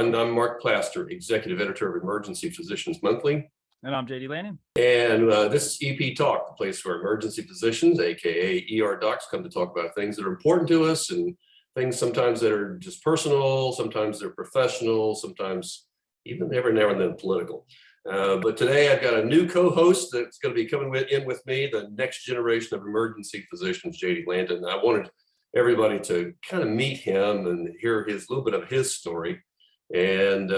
everyone. I'm Mark Plaster, Executive Editor of Emergency Physicians Monthly. And I'm Jondavid Landon. And this is EP Talk, the place where emergency physicians, aka ER docs, come to talk about things that are important to us and things sometimes that are just personal, sometimes they're professional, sometimes even every now and then political. But today I've got a new co-host that's going to be coming in with me, the next generation of emergency physicians, Jondavid Landon. I wanted everybody to kind of meet him and hear his little bit of his story, and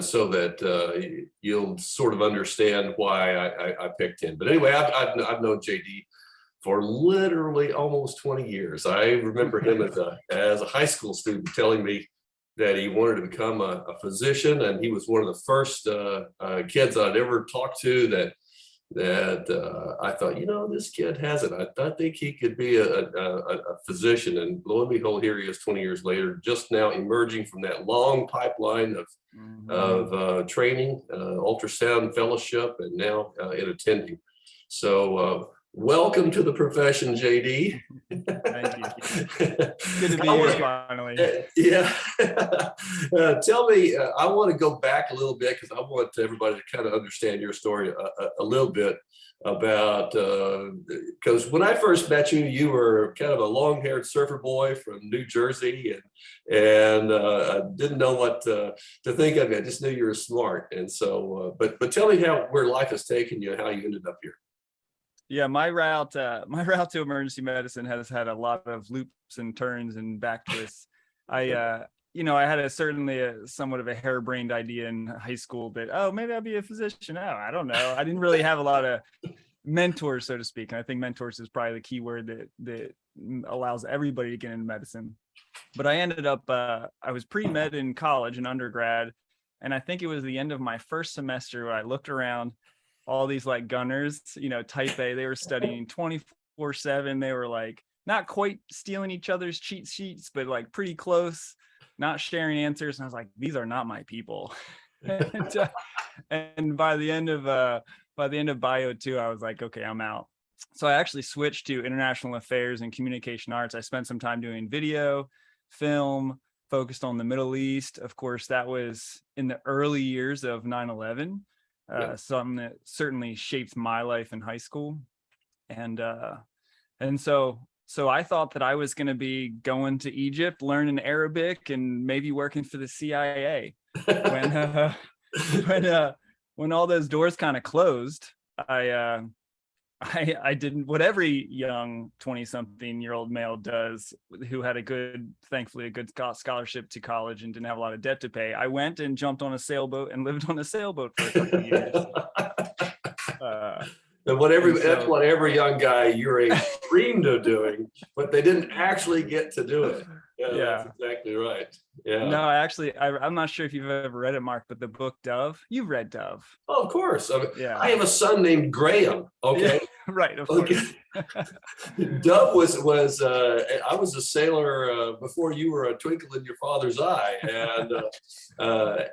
so that you'll sort of understand why I picked him. But anyway, I've known JD for literally almost 20 years. I remember him as a high school student telling me that he wanted to become a physician, and he was one of the first kids I'd ever talked to that I thought, this kid has it. I think he could be a physician. And lo and behold, here he is 20 years later, just now emerging from that long pipeline of training, ultrasound fellowship, and now in attending. So welcome to the profession, JD. Thank you. Good to be here finally. Yeah. Tell me, I want to go back a little bit because I want everybody to kind of understand your story a little bit about, because when I first met you, you were kind of a long-haired surfer boy from New Jersey, and I didn't know what to think of you. I just knew you were smart. And so, but tell me where life has taken you and how you ended up here. Yeah, my route to emergency medicine has had a lot of loops and turns and back twists. I had certainly somewhat of a harebrained idea in high school that, maybe I'll be a physician. I don't know. I didn't really have a lot of mentors, so to speak. And I think mentors is probably the key word that allows everybody to get into medicine. But I ended up, I was pre-med in college and undergrad. And I think it was the end of my first semester where I looked around. All these like gunners, type A, they were studying 24/7. They were like not quite stealing each other's cheat sheets, but like pretty close, not sharing answers. And I was like, these are not my people. and by the end of bio 2, I was like, okay, I'm out. So I actually switched to international affairs and communication arts. I spent some time doing video, film, focused on the Middle East. Of course, that was in the early years of 9/11. Something that certainly shaped my life in high school. And so I thought that I was going to be going to Egypt, learning Arabic, and maybe working for the CIA. When all those doors kind of closed, I didn't what every young 20-something-year-old male does who had thankfully a good scholarship to college and didn't have a lot of debt to pay. I went and jumped on a sailboat and lived on a sailboat for a couple of years. That's what every young guy your age dreamed of doing, but they didn't actually get to do it. Yeah, that's exactly right. Yeah. No, I'm not sure if you've ever read it, Mark, but the book Dove, you've read Dove. Oh, of course. I have a son named Graham. Okay. Yeah, right. Of course. Dove was I was a sailor before you were a twinkle in your father's eye.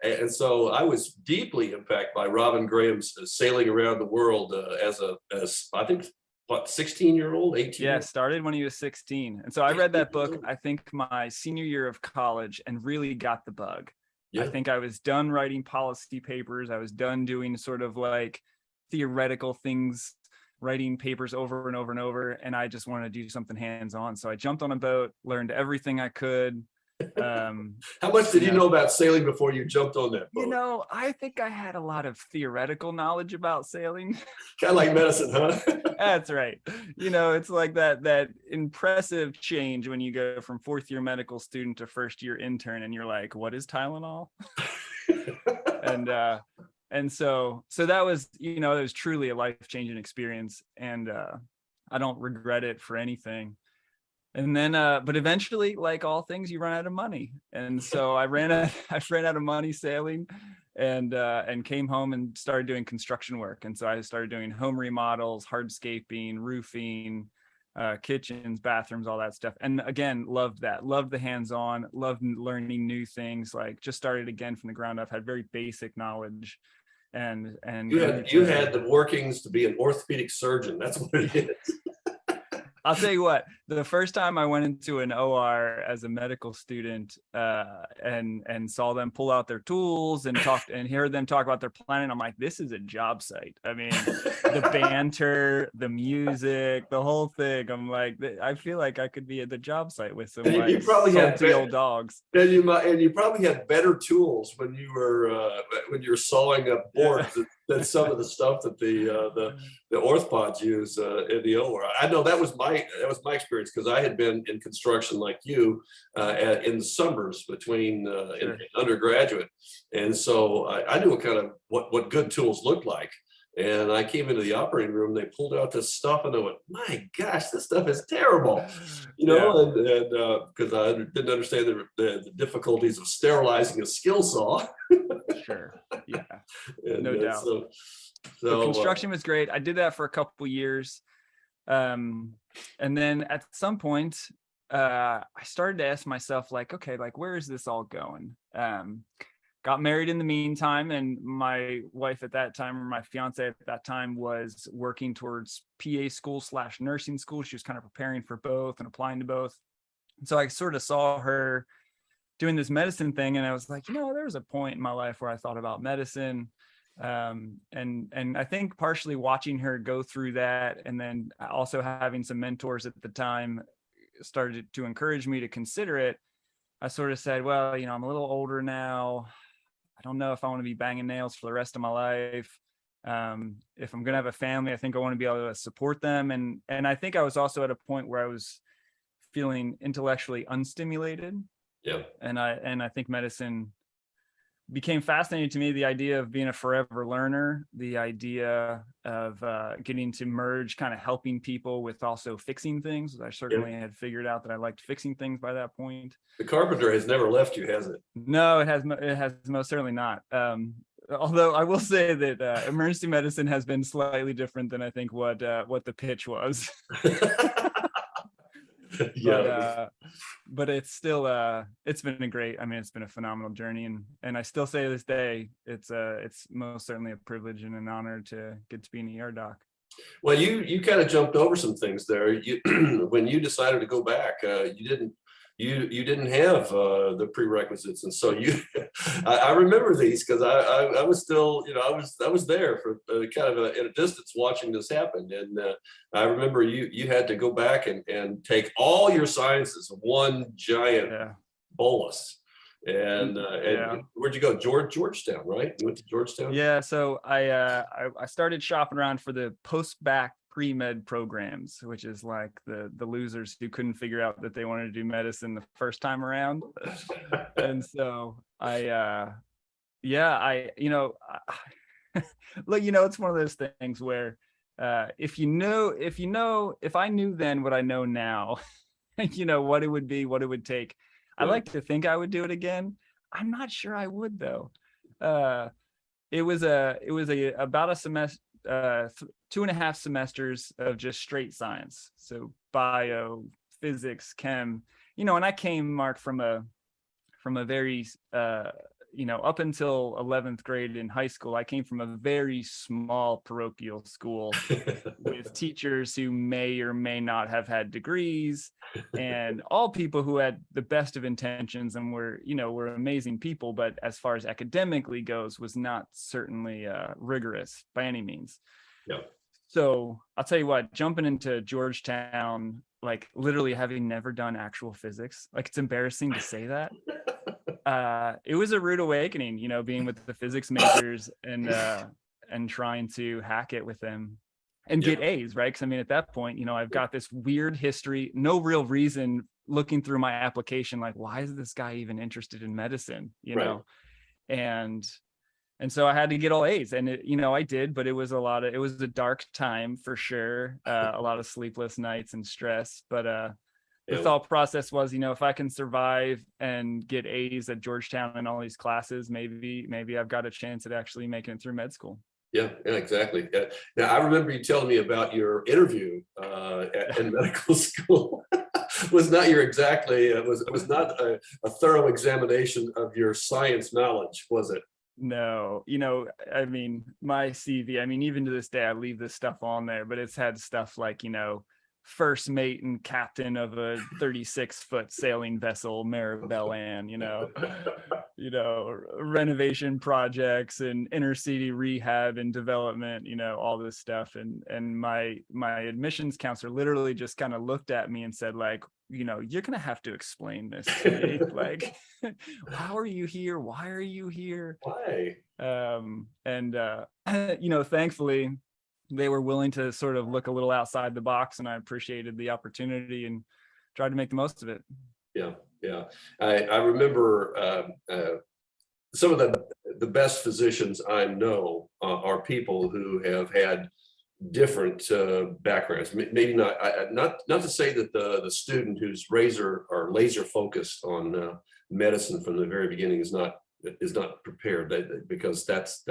And so I was deeply impacted by Robin Graham's sailing around the world as I think, 16-year-old, 18? Yeah, started when he was 16. And so I read that book, I think my senior year of college, and really got the bug. Yeah. I think I was done writing policy papers. I was done doing sort of like theoretical things, writing papers over and over and over. And I just wanted to do something hands-on. So I jumped on a boat, learned everything I could. How much did you know about sailing before you jumped on that boat? I think I had a lot of theoretical knowledge about sailing. Kind of like medicine, huh? That's right. It's like that impressive change when you go from fourth year medical student to first year intern, and you're like, what is Tylenol? and so that was, it was truly a life-changing experience, and I don't regret it for anything. And then, but eventually, like all things, you run out of money. And so I ran out of money sailing, and came home and started doing construction work. And so I started doing home remodels, hardscaping, roofing, kitchens, bathrooms, all that stuff. And again, loved that. Loved the hands-on. Loved learning new things. Like just started again from the ground up. Had very basic knowledge. And you had the workings to be an orthopedic surgeon. That's what it is. I'll tell you what, the first time I went into an OR as a medical student, and saw them pull out their tools and hear them talk about their planning, I'm like, this is a job site. I mean, the banter, the music, the whole thing. I'm like, I feel like I could be at the job site with some You like probably had salty old dogs. And you probably had better tools when you were sawing up boards than some of the stuff that the orthopods use in the OR. I know that was my experience, because I had been in construction like you in the summers between in undergraduate, and so I knew what good tools looked like. And I came into the operating room, they pulled out this stuff, and I went, my gosh, this stuff is terrible, and because I didn't understand the difficulties of sterilizing a skill saw. Sure. Yeah. And, no doubt. So construction was great. I did that for a couple years. And then at some point, I started to ask myself, like, okay, like, where is this all going? Got married in the meantime, and my wife at that time, or my fiance at that time, was working towards PA school / nursing school. She was kind of preparing for both and applying to both. And so I sort of saw her doing this medicine thing, and I was like, there was a point in my life where I thought about medicine. And I think partially watching her go through that, and then also having some mentors at the time started to encourage me to consider it. I sort of said, well, I'm a little older now. I don't know if I want to be banging nails for the rest of my life. If I'm going to have a family, I think I want to be able to support them. And I think I was also at a point where I was feeling intellectually unstimulated. Yeah. And I think medicine became fascinating to me. The idea of being a forever learner, the idea of getting to merge kind of helping people with also fixing things. I certainly had figured out that I liked fixing things by that point. The carpenter has never left you, has it? No, it has most certainly not. Although I will say that emergency medicine has been slightly different than I think what the pitch was. But it's still it's been it's been a phenomenal journey, and I still say to this day it's most certainly a privilege and an honor to get to be an ER doc. Well, you kind of jumped over some things there. When you decided to go back, you didn't have the prerequisites, and so I remember these, because I was still, I was there for kind of at a distance watching this happen, and I remember you had to go back and take all your sciences, one giant bolus. And where'd you go? Georgetown, right? You went to Georgetown? Yeah. So I started shopping around for the post-bac pre-med programs, which is like the losers who couldn't figure out that they wanted to do medicine the first time around. And so look, it's one of those things where if I knew then what I know now, what it would be, what it would take. I like to think I would do it again. I'm not sure I would, though. It was about a semester, 2.5 semesters of just straight science. So bio, physics, chem, and I came, Mark, from a very, up until 11th grade in high school, I came from a very small parochial school with teachers who may or may not have had degrees, and all people who had the best of intentions and were amazing people, but as far as academically goes, was not certainly rigorous by any means. Yeah. So I'll tell you what, jumping into Georgetown, like literally having never done actual physics, like it's embarrassing to say that. It was a rude awakening, being with the physics majors and trying to hack it with them and get A's, right? Because at that point, I've got this weird history, no real reason, looking through my application, like, why is this guy even interested in medicine? Know? And so I had to get all A's, and I did, but it was a dark time for sure. A lot of sleepless nights and stress, but the thought process was, if I can survive and get A's at Georgetown in all these classes, maybe I've got a chance at actually making it through med school. Yeah, exactly. Now, I remember you telling me about your interview in medical school. was not a thorough examination of your science knowledge, was it? No, my CV, even to this day, I leave this stuff on there, but it's had stuff like, first mate and captain of a 36-foot sailing vessel, Maribel Ann, renovation projects and inner city rehab and development, all this stuff. And my admissions counselor literally just kind of looked at me and said, like, you're going to have to explain this to me. Like, how are you here? Why are you here? Why? Thankfully, they were willing to sort of look a little outside the box, and I appreciated the opportunity and tried to make the most of it. Yeah. I remember some of the best physicians I know are people who have had different backgrounds. Maybe not to say that the student who's laser focused on medicine from the very beginning is not prepared, because that's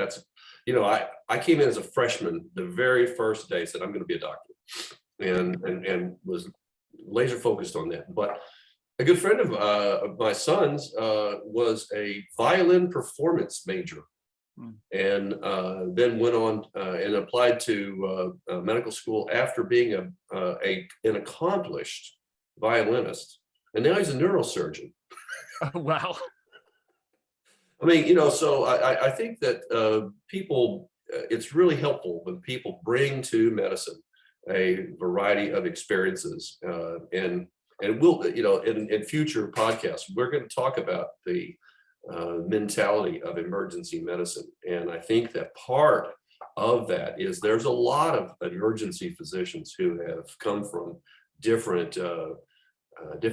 I came in as a freshman the very first day, said I'm going to be a doctor, and was laser focused on that. But a good friend of my son's was a violin performance major, and then went on and applied to medical school after being an accomplished violinist, and now he's a neurosurgeon. Oh, wow. I mean, so I think that people, it's really helpful when people bring to medicine a variety of experiences, and we'll, in future podcasts, we're going to talk about the mentality of emergency medicine. And I think that part of that is there's a lot of emergency physicians who have come from different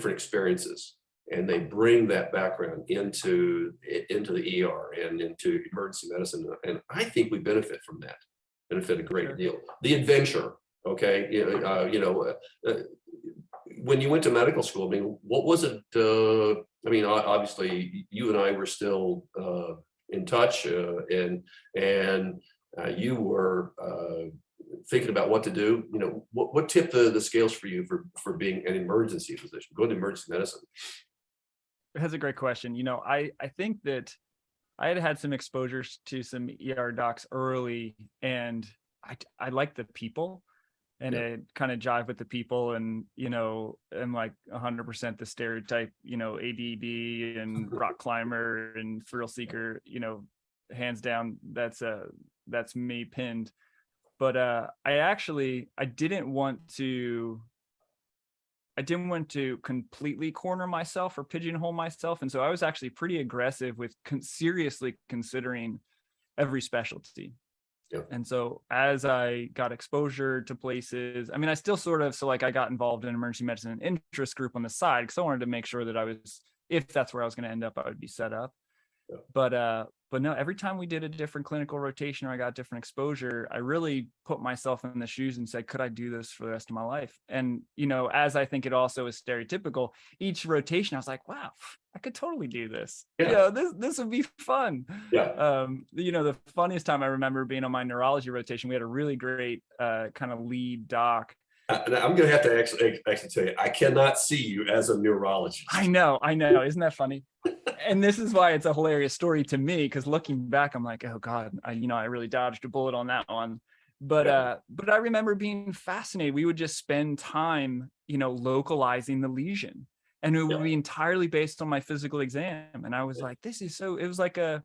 experiences, and they bring that background into the ER and into emergency medicine. And I think we benefit from that, benefit a great deal. The adventure, okay, when you went to medical school, I mean, what was it? I mean, obviously, you and I were still in touch, and you were thinking about what to do. What tipped the scales for you for being an emergency physician, going to emergency medicine? That's a great question. I think that I had some exposures to some ER docs early, and I like the people, and it kind of jive with the people, and I'm like 100% the stereotype, ADD and rock climber and thrill seeker, hands down, that's me pinned. But I didn't want to completely corner myself or pigeonhole myself. And so I was actually pretty aggressive with seriously considering every specialty. Yep. And so as I got exposure to places, I mean, I still I got involved in emergency medicine interest group on the side, because I wanted to make sure that if that's where I was going to end up, I would be set up. Yep. But no, every time we did a different clinical rotation or I got different exposure, I really put myself in the shoes and said, could I do this for the rest of my life? And, as I think it also is stereotypical, each rotation, I was like, wow, I could totally do this. Yeah. This would be fun. Yeah. The funniest time I remember being on my neurology rotation, we had a really great kind of lead doc. I'm going to have to actually tell you, I cannot see you as a neurologist. I know. Isn't that funny? And this is why it's a hilarious story to me, because looking back, I'm like, oh God, I really dodged a bullet on that one. But I remember being fascinated. We would just spend time, localizing the lesion, and it would be entirely based on my physical exam. And I was like, this is so. It was like you're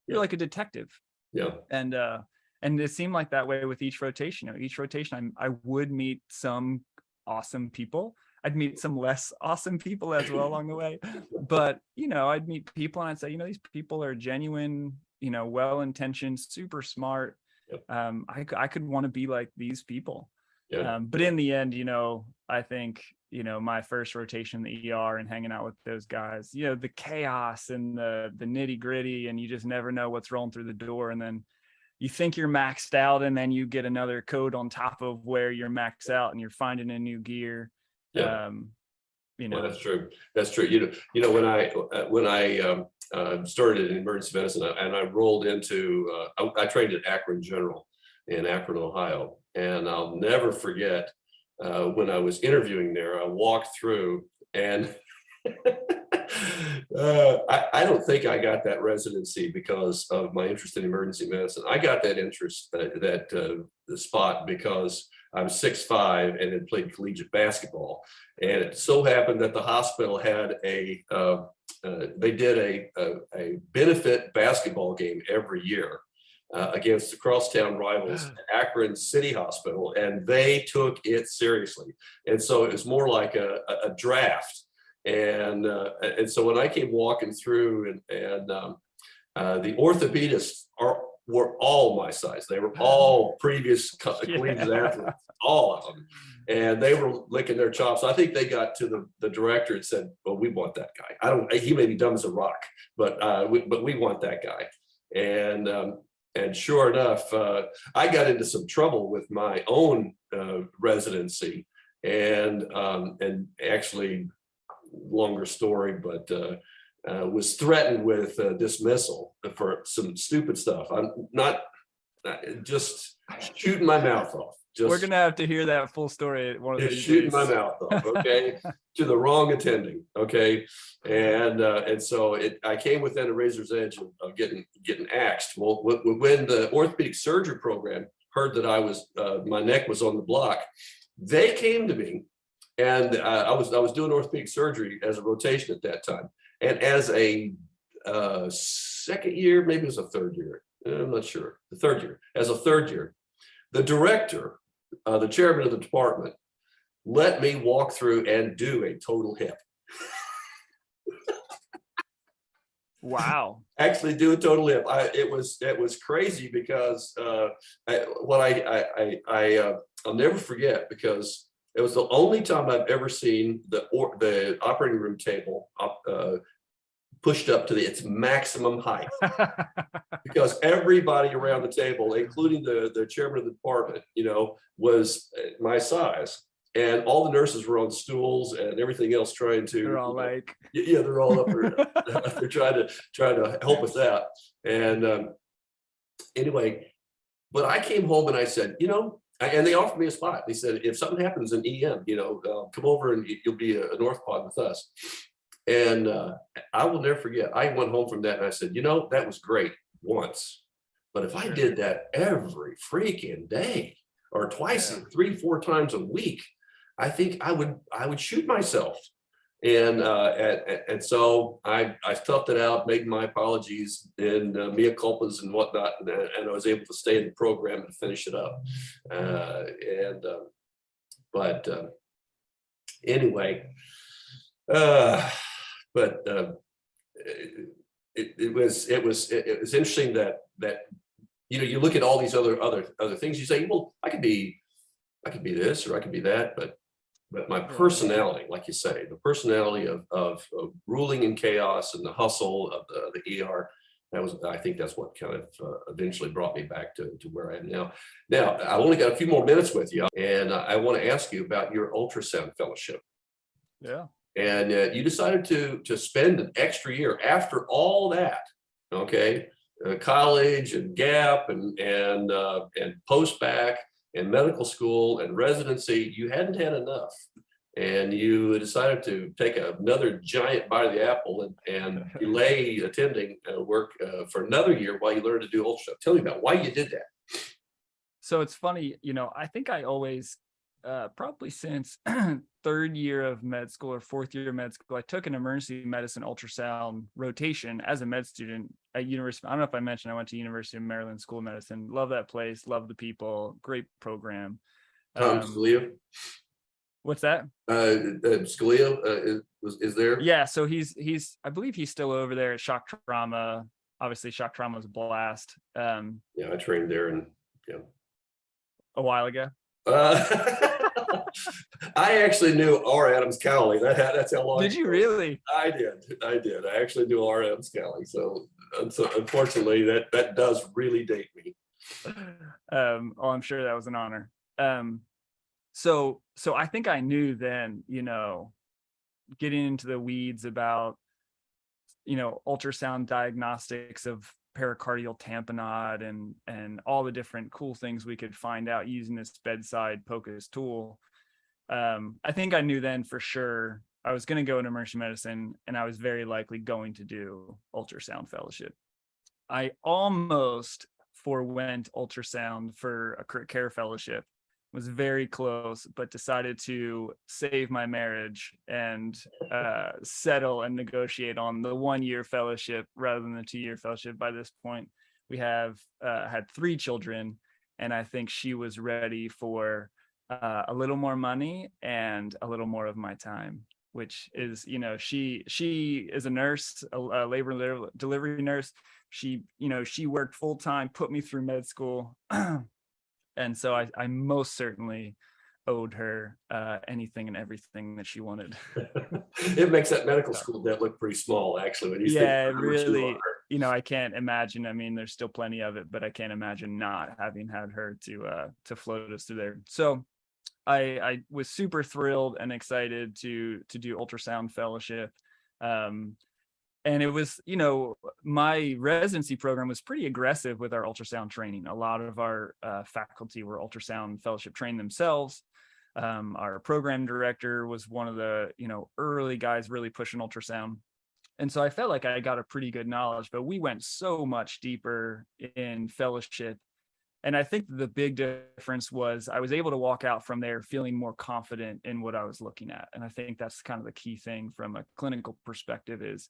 like a detective. Yeah. And it seemed like that way with each rotation. Each rotation, I would meet some awesome people. I'd meet some less awesome people as well along the way. But, I'd meet people and I'd say, these people are genuine, well-intentioned, super smart. Yep. I could want to be like these people. Yeah. But in the end, I think, my first rotation in the ER and hanging out with those guys, the chaos and the nitty gritty, and you just never know what's rolling through the door. And then you think you're maxed out, and then you get another code on top of where you're maxed out, and you're finding a new gear. Yeah. Well, that's true. That's true. When I started in emergency medicine, and I rolled into, I trained at Akron General in Akron, Ohio, and I'll never forget when I was interviewing there. I walked through, and I don't think I got that residency because of my interest in emergency medicine. I got that interest, the spot, because I was 6'5" and had played collegiate basketball. And it so happened that the hospital had they did a benefit basketball game every year against the crosstown rivals, Akron City Hospital, and they took it seriously. And so it was more like a draft. And so when I came walking through, and the orthopedists were all my size. They were all previous collegiate athletes, all of them. And they were licking their chops. I think they got to the director and said, well, we want that guy. He may be dumb as a rock, but we want that guy. And sure enough, I got into some trouble with my own residency, and actually, longer story, but was threatened with dismissal for some stupid stuff. I'm not just shooting my mouth off. We're gonna have to hear that full story. One of these shooting days. my mouth off, okay, to the wrong attending, okay, and so I came within a razor's edge of getting axed. Well, when the orthopedic surgery program heard that I was my neck was on the block, they came to me, and I was doing orthopedic surgery as a rotation at that time, and as a second year, maybe it was a third year, I'm not sure, the third year, as a third year, the director, the chairman of the department, let me walk through and do a total hip. Wow. Actually do a total hip. It was crazy because I'll never forget, because it was the only time I've ever seen the operating room table pushed up to its maximum height, because everybody around the table, including the chairman of the department, was my size, and all the nurses were on stools and everything else trying to. They're all like, yeah, they're all up there. They're trying to help with that. And anyway, but I came home and I said, and they offered me a spot. They said, if something happens in EM, come over and you'll be an orthopod with us. And I will never forget, I went home from that and I said, that was great once, but if I did that every freaking day or twice, 3-4 times a week, I think I would shoot myself. And so I toughed it out, made my apologies and mea culpas and whatnot, and I was able to stay in the program and finish it up. Anyway, it was interesting that you look at all these other things, you say, well, I could be this or I could be that, but my personality, like you say, the personality of ruling in chaos and the hustle of the ER, I think that's what kind of eventually brought me back to where I am now. Now, I only got a few more minutes with you, and I want to ask you about your ultrasound fellowship. Yeah. And you decided to spend an extra year after all that, okay? College and gap and post-bac and medical school and residency, you hadn't had enough. And you decided to take another giant bite of the apple and delay attending work for another year while you learned to do ultrasound. Tell me about why you did that. So it's funny, I think I always, probably since third year of med school or fourth year of med school, I took an emergency medicine ultrasound rotation as a med student at university. I don't know if I mentioned, I went to University of Maryland School of Medicine. Love that place. Love the people. Great program. Scalia. What's that? Scalia is there? Yeah. So he's, I believe he's still over there at shock trauma. Obviously shock trauma is a blast. Yeah, I trained there a while ago. I actually knew R. Adams Cowley. That's how long. Did you really? I did. I actually knew R. Adams Cowley. So unfortunately, that does really date me. I'm sure that was an honor. So I think I knew then, getting into the weeds about, ultrasound diagnostics of pericardial tamponade and all the different cool things we could find out using this bedside POCUS tool. I think I knew then for sure I was going to go into emergency medicine, and I was very likely going to do ultrasound fellowship. I almost forewent ultrasound for a crit care fellowship, was very close, but decided to save my marriage and settle and negotiate on the 1-year fellowship rather than the 2-year fellowship. By this point, we have had 3 children, and I think she was ready for a little more money and a little more of my time, which is, she is a nurse, a labor and delivery nurse. She worked full time, put me through med school. And so I most certainly owed her anything and everything that she wanted. It makes that medical school debt look pretty small, actually. When you Yeah, think really, I can't imagine. I mean, there's still plenty of it, but I can't imagine not having had her to float us through there. So I was super thrilled and excited to do ultrasound fellowship. And it was, my residency program was pretty aggressive with our ultrasound training. A lot of our faculty were ultrasound fellowship trained themselves. Our program director was one of the, early guys really pushing ultrasound. And so I felt like I got a pretty good knowledge, but we went so much deeper in fellowship. And I think the big difference was I was able to walk out from there feeling more confident in what I was looking at. And I think that's kind of the key thing from a clinical perspective is,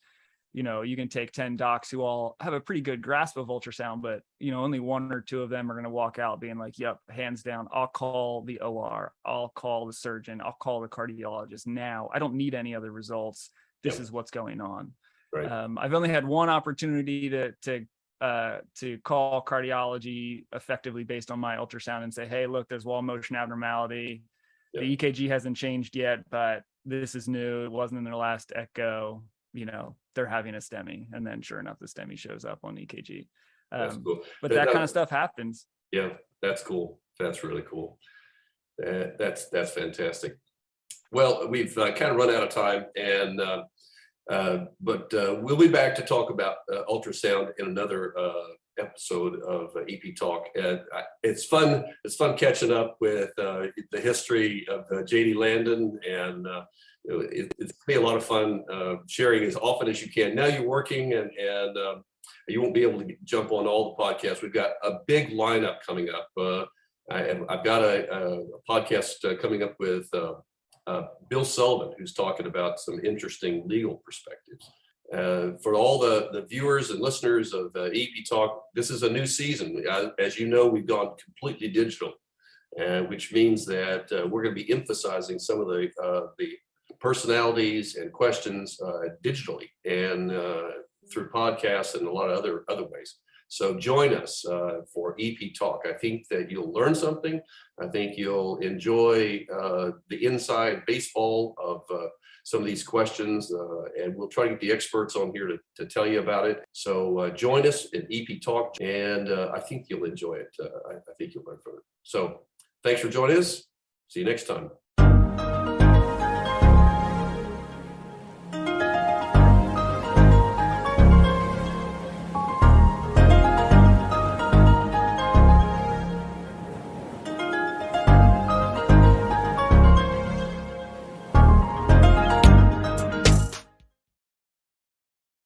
you can take 10 docs who all have a pretty good grasp of ultrasound, but, only 1 or 2 of them are going to walk out being like, yep, hands down, I'll call the OR, I'll call the surgeon, I'll call the cardiologist now. I don't need any other results. This is what's going on. Right. I've only had 1 opportunity to call cardiology effectively based on my ultrasound and say, hey, look, there's wall motion abnormality. The EKG hasn't changed yet, but this is new. It wasn't in their last echo. They're having a STEMI, and then sure enough, the STEMI shows up on EKG. That's cool. But that kind of stuff happens. Yeah, that's cool. That's really cool. That's fantastic. Well, we've kind of run out of time, and but we'll be back to talk about ultrasound in another episode of EP Talk. It's fun. It's fun catching up with the history of JD Landon, and it's going to be a lot of fun sharing as often as you can. Now you're working, and you won't be able to jump on all the podcasts. We've got a big lineup coming up. I've got a podcast coming up with Bill Sullivan, who's talking about some interesting legal perspectives. For all the viewers and listeners of EP Talk, this is a new season. As you know, we've gone completely digital, which means that we're going to be emphasizing some of the personalities and questions digitally and through podcasts and a lot of other ways. So join us for EP Talk. I think that you'll learn something. I think you'll enjoy the inside baseball of some of these questions, and we'll try to get the experts on here to tell you about it. So join us at EP Talk, and I think you'll enjoy it. I think you'll learn from it. So thanks for joining us. See you next time.